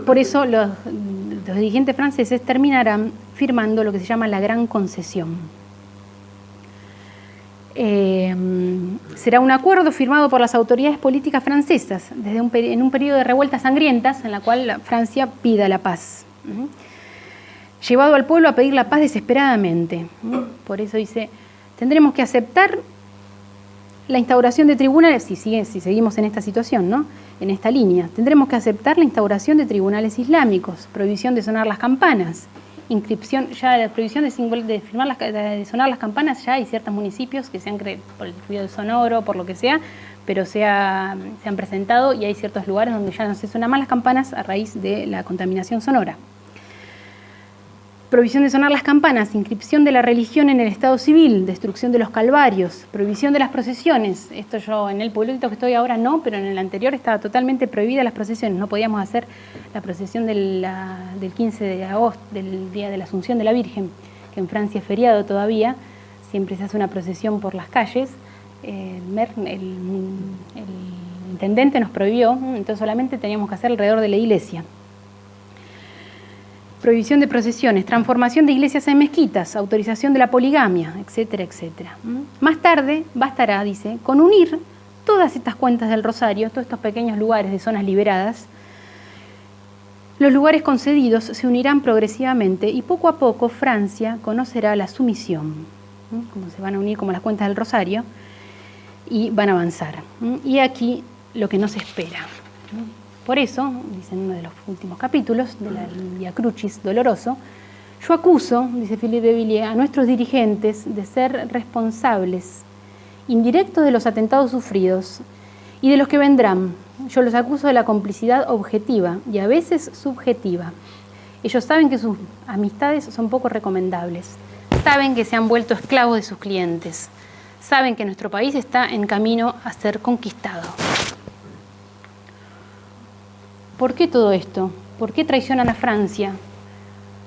Por eso los dirigentes franceses terminarán firmando lo que se llama la Gran Concesión. Será un acuerdo firmado por las autoridades políticas francesas en un periodo de revueltas sangrientas en la cual Francia pida la paz. Llevado al pueblo a pedir la paz desesperadamente. Por eso dice: tendremos que aceptar la instauración de tribunales, si seguimos en esta situación, ¿no?, en esta línea, tendremos que aceptar la instauración de tribunales islámicos, prohibición de sonar las campanas, inscripción, ya la prohibición de sonar las campanas. Ya hay ciertos municipios que se han creado por el ruido sonoro, por lo que sea, pero se han presentado, y hay ciertos lugares donde ya no se suenan más las campanas a raíz de la contaminación sonora. Prohibición de sonar las campanas, inscripción de la religión en el estado civil, destrucción de los calvarios, prohibición de las procesiones. Esto yo en el pueblito que estoy ahora no, pero en el anterior estaba totalmente prohibida las procesiones. No podíamos hacer la procesión del 15 de agosto, del Día de la Asunción de la Virgen, que en Francia es feriado todavía. Siempre se hace una procesión por las calles. El intendente nos prohibió, entonces solamente teníamos que hacer alrededor de la iglesia. Prohibición de procesiones, transformación de iglesias en mezquitas, autorización de la poligamia, etcétera, etcétera. Más tarde bastará, dice, con unir todas estas cuentas del Rosario, todos estos pequeños lugares de zonas liberadas. Los lugares concedidos se unirán progresivamente y poco a poco Francia conocerá la sumisión, como se van a unir como las cuentas del Rosario, y van a avanzar. Y aquí lo que no se espera. Por eso, dice en uno de los últimos capítulos del Via Crucis doloroso, yo acuso, dice Philippe de Villiers, a nuestros dirigentes de ser responsables indirectos de los atentados sufridos y de los que vendrán. Yo los acuso de la complicidad objetiva y a veces subjetiva. Ellos saben que sus amistades son poco recomendables, saben que se han vuelto esclavos de sus clientes, saben que nuestro país está en camino a ser conquistado. ¿Por qué todo esto? ¿Por qué traicionan a Francia?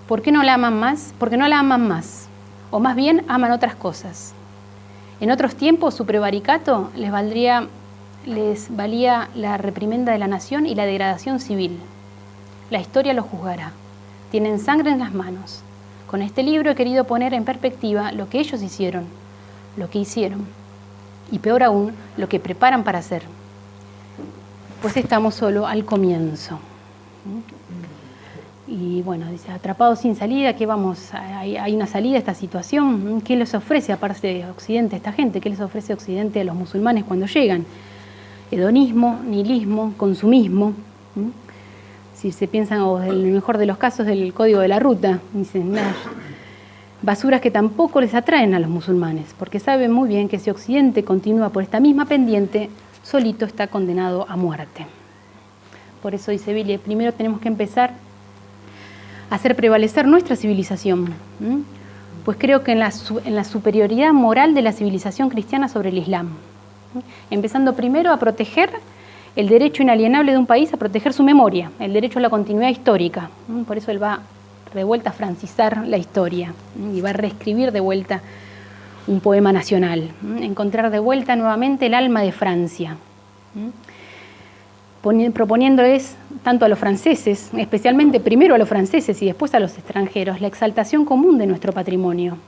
¿Por qué no la aman más? Porque no la aman más, o más bien aman otras cosas. En otros tiempos su prevaricato les valía la reprimenda de la nación y la degradación civil. La historia los juzgará. Tienen sangre en las manos. Con este libro he querido poner en perspectiva lo que ellos hicieron, lo que hicieron, y peor aún, lo que preparan para hacer. Pues estamos solo al comienzo. Y bueno, dice, atrapados sin salida, ¿qué vamos? ¿Hay una salida a esta situación? ¿Qué les ofrece, aparte de Occidente, a esta gente? ¿Qué les ofrece Occidente a los musulmanes cuando llegan? Hedonismo, nihilismo, consumismo. Si se piensan, o en el mejor de los casos, del código de la ruta, dicen, basuras que tampoco les atraen a los musulmanes, porque saben muy bien que si Occidente continúa por esta misma pendiente, solito está condenado a muerte. Por eso dice Billy, primero tenemos que empezar a hacer prevalecer nuestra civilización, pues creo que en la superioridad moral de la civilización cristiana sobre el Islam, empezando primero a proteger el derecho inalienable de un país, a proteger su memoria, el derecho a la continuidad histórica. Por eso él va de vuelta a francizar la historia y va a reescribir de vuelta un poema nacional, encontrar de vuelta nuevamente el alma de Francia, proponiéndoles tanto a los franceses, especialmente primero a los franceses y después a los extranjeros, la exaltación común de nuestro patrimonio.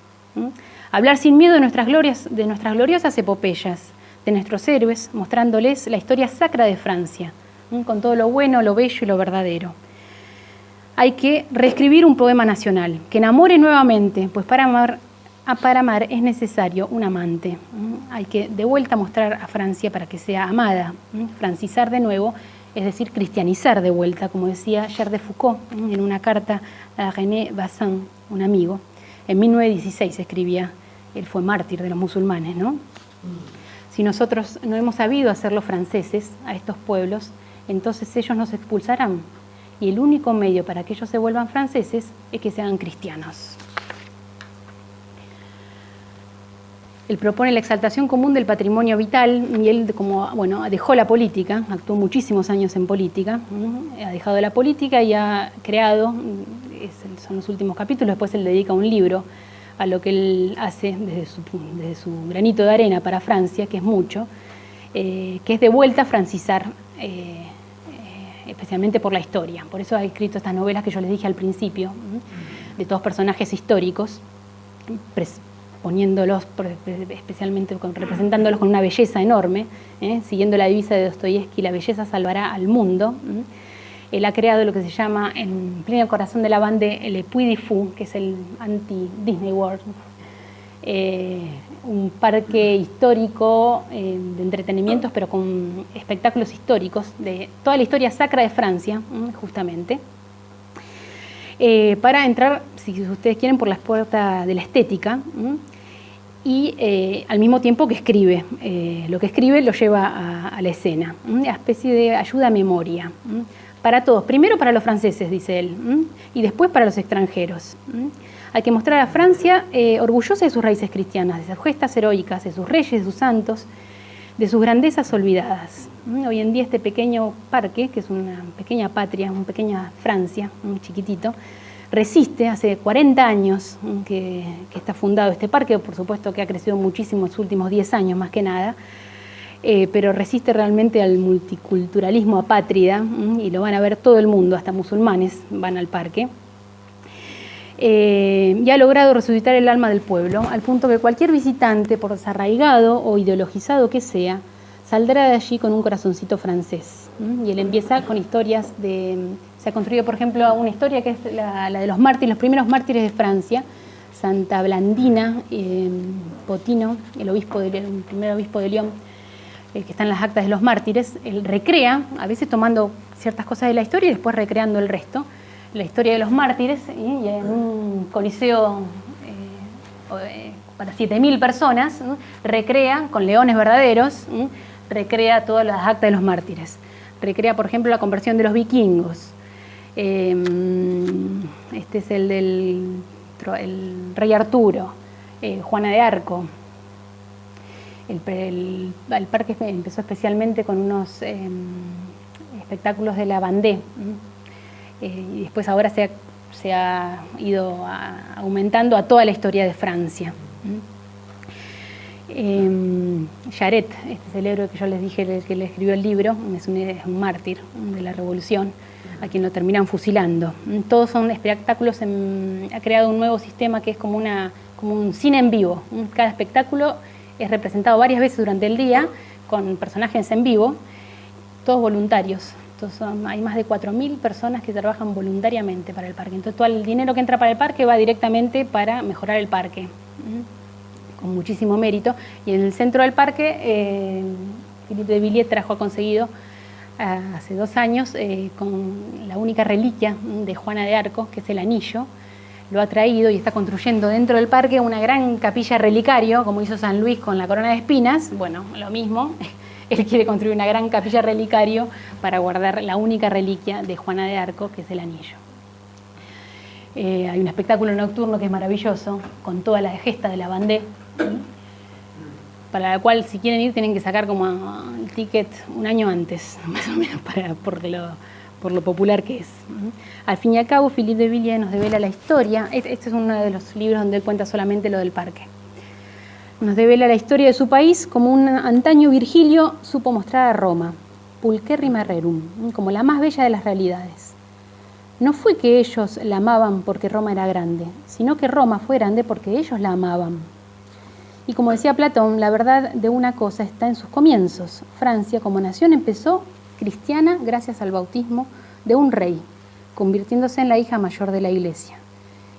Hablar sin miedo de nuestras gloriosas epopeyas, de nuestros héroes, mostrándoles la historia sacra de Francia, con todo lo bueno, lo bello y lo verdadero. Hay que reescribir un poema nacional, que enamore nuevamente, pues para amar es necesario un amante. Hay que de vuelta mostrar a Francia para que sea amada, francizar de nuevo, es decir, cristianizar de vuelta, como decía Charles de Foucault en una carta a René Bazin, un amigo. En 1916 escribía, él fue mártir de los musulmanes, ¿no? Si nosotros no hemos sabido hacer los franceses a estos pueblos, entonces ellos nos expulsarán. Y el único medio para que ellos se vuelvan franceses es que sean cristianos. Él propone la exaltación común del patrimonio vital y él, dejó la política, actuó muchísimos años en política, ha dejado la política y ha creado, son los últimos capítulos, después él dedica un libro a lo que él hace desde su granito de arena para Francia, que es mucho, que es de vuelta a francizar, especialmente por la historia. Por eso ha escrito estas novelas que yo les dije al principio, de todos personajes históricos, poniéndolos, especialmente representándolos con una belleza enorme, siguiendo la divisa de Dostoyevsky, la belleza salvará al mundo. Él ha creado lo que se llama, en pleno corazón de la bande, el Puy du Fou, que es el anti-Disney World, un parque histórico de entretenimientos, pero con espectáculos históricos de toda la historia sacra de Francia, justamente, para entrar, si ustedes quieren, por las puertas de la estética, y al mismo tiempo que escribe. Lo que escribe lo lleva a la escena, una especie de ayuda a memoria, para todos, primero para los franceses, dice él, y después para los extranjeros. Hay que mostrar a Francia orgullosa de sus raíces cristianas, de sus gestas heroicas, de sus reyes, de sus santos, de sus grandezas olvidadas. Hoy en día este pequeño parque, que es una pequeña patria, una pequeña Francia, muy chiquitito, resiste, hace 40 años que está fundado este parque, por supuesto que ha crecido muchísimo en los últimos 10 años más que nada, pero resiste realmente al multiculturalismo apátrida, y lo van a ver todo el mundo, hasta musulmanes van al parque. Y ha logrado resucitar el alma del pueblo, al punto que cualquier visitante, por desarraigado o ideologizado que sea, saldrá de allí con un corazoncito francés. Y él empieza con historias se ha construido, por ejemplo, una historia que es la de los mártires, los primeros mártires de Francia, Santa Blandina, Potino, el primer obispo de Lyon, que está en las actas de los mártires. Él recrea, a veces tomando ciertas cosas de la historia y después recreando el resto, la historia de los mártires, y en un coliseo para 7.000 personas, recrea, con leones verdaderos, recrea todas las actas de los mártires. Recrea, por ejemplo, la conversión de los vikingos. Este es el rey Arturo, Juana de Arco. El parque empezó especialmente con unos espectáculos de la Vendée, y después ahora se ha ido aumentando a toda la historia de Francia. Jaret, este es el héroe que yo les dije que le escribió el libro, es un mártir de la revolución, a quien lo terminan fusilando. Todos son espectáculos, ha creado un nuevo sistema que es como un cine en vivo. Cada espectáculo es representado varias veces durante el día con personajes en vivo, todos voluntarios. Entonces hay más de 4.000 personas que trabajan voluntariamente para el parque. Entonces todo el dinero que entra para el parque va directamente para mejorar el parque, con muchísimo mérito. Y en el centro del parque, Philippe de Villiers ha conseguido hace 2 años, con la única reliquia de Juana de Arco, que es el anillo, lo ha traído y está construyendo dentro del parque una gran capilla relicario, como hizo San Luis con la corona de espinas. Bueno, lo mismo, él quiere construir una gran capilla relicario para guardar la única reliquia de Juana de Arco, que es el anillo. Hay un espectáculo nocturno que es maravilloso, con toda la gesta de la Vendée, para la cual, si quieren ir, tienen que sacar como el ticket un año antes, más o menos, por lo popular que es. Al fin y al cabo, Philippe de Villiers nos devela la historia. Este es uno de los libros donde él cuenta solamente lo del parque. Nos devela la historia de su país como un antaño Virgilio supo mostrar a Roma, pulcherrima rerum, como la más bella de las realidades. No fue que ellos la amaban porque Roma era grande, sino que Roma fue grande porque ellos la amaban. Y como decía Platón, la verdad de una cosa está en sus comienzos. Francia, como nación, empezó cristiana gracias al bautismo de un rey, convirtiéndose en la hija mayor de la Iglesia.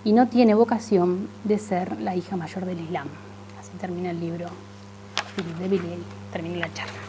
Y no tiene vocación de ser la hija mayor del Islam. Así termina el libro de Villiers, termina la charla.